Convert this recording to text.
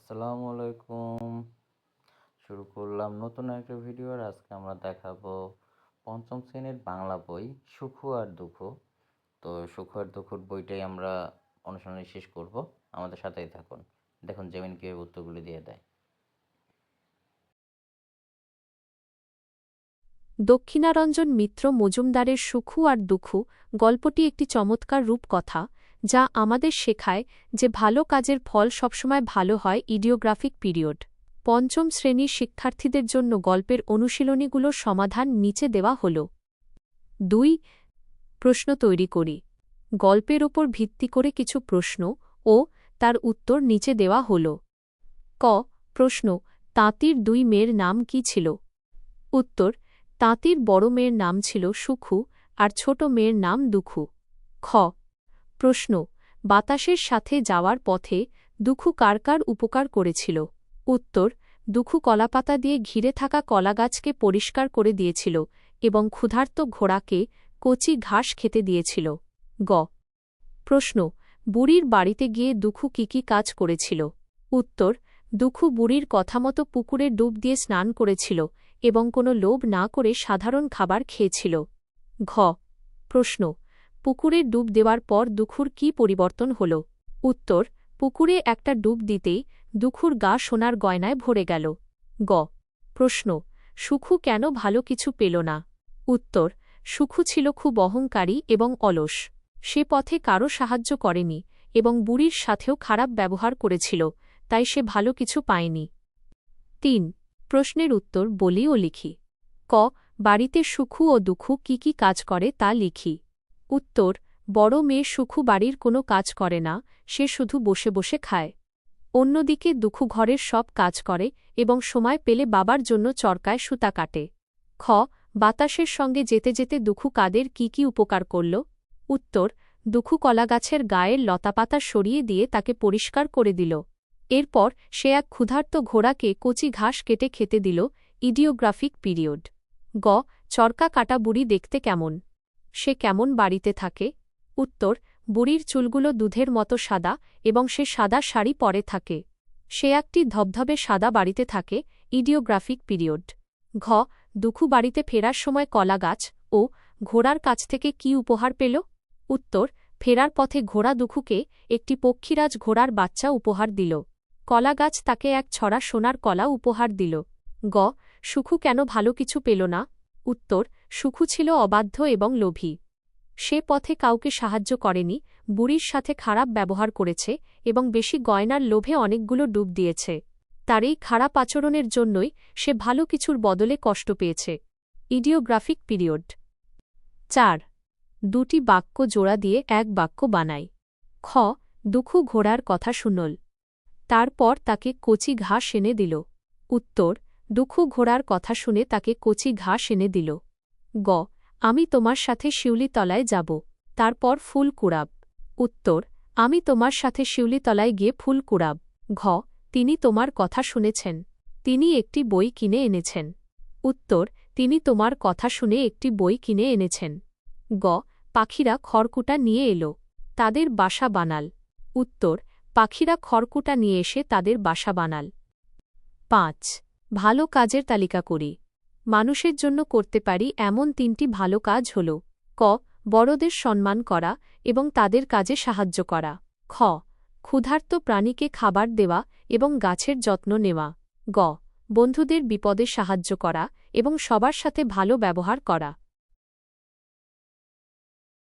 আসসালামু আলাইকুম। শুরু করলাম নতুন একটা ভিডিও। আর আজকে আমরা দেখাবো পঞ্চম শ্রেণীর বাংলা বই সুখু আর দুঃখু। তো সুখু আর দুঃখুর বইটাই আমরা অনুসরণে শেষ করব। আমাদের সাথেই থাকুন, দেখুন জেমিন কীভাবে উত্তরগুলি দিয়ে দেয়। দক্ষিণারঞ্জন মিত্র মজুমদারের সুখু আর দুঃখু গল্পটি একটি চমৎকার রূপকথা, যা আমাদের শেখায় যে ভালো কাজের ফল সবসময় ভালো হয়। ইডিওগ্রাফিক পিরিয়ড। পঞ্চম শ্রেণীর শিক্ষার্থীদের জন্য গল্পের অনুশীলনীগুলোর সমাধান নিচে দেওয়া হল। ২. প্রশ্ন তৈরি করি। গল্পের ওপর ভিত্তি করে কিছু প্রশ্ন ও তার উত্তর নিচে দেওয়া হল। ক. প্রশ্ন: তাঁতির দুই মেয়ের নাম কি ছিল? উত্তর: তাঁতির বড় মেয়ের নাম ছিল সুখু আর ছোট মেয়ের নাম দুঃখু। খ. প্রশ্ন: বাতাসের সাথে যাওয়ার পথে দুঃখু কার কার উপকার করেছিল? উত্তর: দুঃখু কলাপাতা দিয়ে ঘিরে থাকা কলাগাছকে পরিষ্কার করে দিয়েছিল এবং ক্ষুধার্ত ঘোড়াকে কচি ঘাস খেতে দিয়েছিল। গ. প্রশ্ন: বুড়ির বাড়িতে গিয়ে দুঃখু কি কি কাজ করেছিল? উত্তর: দুঃখু বুড়ির কথামতো পুকুরে ডুব দিয়ে স্নান করেছিল এবং কোনো লোভ না করে সাধারণ খাবার খেয়েছিল। ঘ. প্রশ্ন: পুকুরে ডুব দেওয়ার পর দুঃখুর কি পরিবর্তন হল? উত্তর: পুকুরে একটা ডুব দিতেই দুঃখুর গা সোনার গয়নায় ভরে গেল। গ. প্রশ্ন: সুখু কেন ভালো কিছু পেল না? উত্তর: সুখু ছিল খুব অহংকারী এবং অলস। সে পথে কারও সাহায্য করেনি এবং বুড়ির সাথেও খারাপ ব্যবহার করেছিল, তাই সে ভালো কিছু পায়নি। ৩. প্রশ্নের উত্তর বলি ও লিখি। ক. বাড়িতে সুখু ও দুঃখু কি কি কাজ করে তা লিখি। উত্তর: বড় মেয়ে সুখু বাড়ির কোনো কাজ করে না, সে শুধু বসে বসে খায়। অন্যদিকে দুঃখু ঘরের সব কাজ করে এবং সময় পেলে বাবার জন্য চরকায় সুতা কাটে। খ. বাতাসের সঙ্গে যেতে যেতে দুঃখু কাদের কি কি উপকার করল? উত্তর: দুঃখু কলাগাছের গায়ের লতাপাতা সরিয়ে দিয়ে তাকে পরিষ্কার করে দিল। এরপর সে এক ক্ষুধার্ত ঘোড়াকে কচি ঘাস কেটে খেতে দিল। ইডিওগ্রাফিক পিরিয়ড। গ. চরকা কাটা বুড়ি দেখতে কেমন? সে কেমন বাড়িতে থাকে? উত্তর: বুড়ির চুলগুলো দুধের মতো সাদা এবং সে সাদা শাড়ি পরে থাকে। সে একটি ধবধবে সাদা বাড়িতে থাকে। ইডিওগ্রাফিক পিরিয়ড। ঘ. দুঃখু বাড়িতে ফেরার সময় কলা গাছ ও ঘোড়ার কাছ থেকে কি উপহার পেল? উত্তর: ফেরার পথে ঘোড়া দুঃখুকে একটি পক্ষীরাজ ঘোড়ার বাচ্চা উপহার দিল। কলা গাছ তাকে এক ছড়া সোনার কলা উপহার দিল। গ. সুখু কেন ভালো কিছু পেল না? উত্তর: সুখু ছিল অবাধ্য এবং লোভী। সে পথে কাউকে সাহায্য করেনি, বুড়ির সাথে খারাপ ব্যবহার করেছে এবং বেশি গয়নার লোভে অনেকগুলো ডুব দিয়েছে। তার এই খারাপ আচরণের জন্যই সে ভালো কিছুর বদলে কষ্ট পেয়েছে। ইডিওগ্রাফিক পিরিয়ড। ৪. দুটি বাক্য জোড়া দিয়ে এক বাক্য বানাই। খ. দুঃখু ঘোড়ার কথা শুনল, তারপর তাকে কচি ঘাস এনে দিল। উত্তর: দুঃখু ঘোড়ার কথা শুনে তাকে কচি ঘাস এনে দিল। গ. আমি তোমার সাথে শিউলিতলায় যাব, তারপর ফুল কুড়াব। উত্তর: আমি তোমার সাথে শিউলিতলায় গিয়ে ফুল কুড়াব। ঘ. তিনি তোমার কথা শুনেছেন, তিনি একটি বই কিনে এনেছেন। উত্তর: তিনি তোমার কথা শুনে একটি বই কিনে এনেছেন। গ. পাখিরা খড়কুটা নিয়ে এলো, তাদের বাসা বানাল। উত্তর: পাখিরা খড়কুটা নিয়ে এসে তাদের বাসা বানাল। ৫. ভালো কাজের তালিকা করি। মানুষের জন্য করতে পারি এমন ৩টি ভালো কাজ হল: ক. বড়দের সম্মান করা এবং তাদের কাজে সাহায্য করা। খ. ক্ষুধার্ত প্রাণীকে খাবার দেওয়া এবং গাছের যত্ন নেওয়া। গ. বন্ধুদের বিপদে সাহায্য করা এবং সবার সাথে ভালো ব্যবহার করা।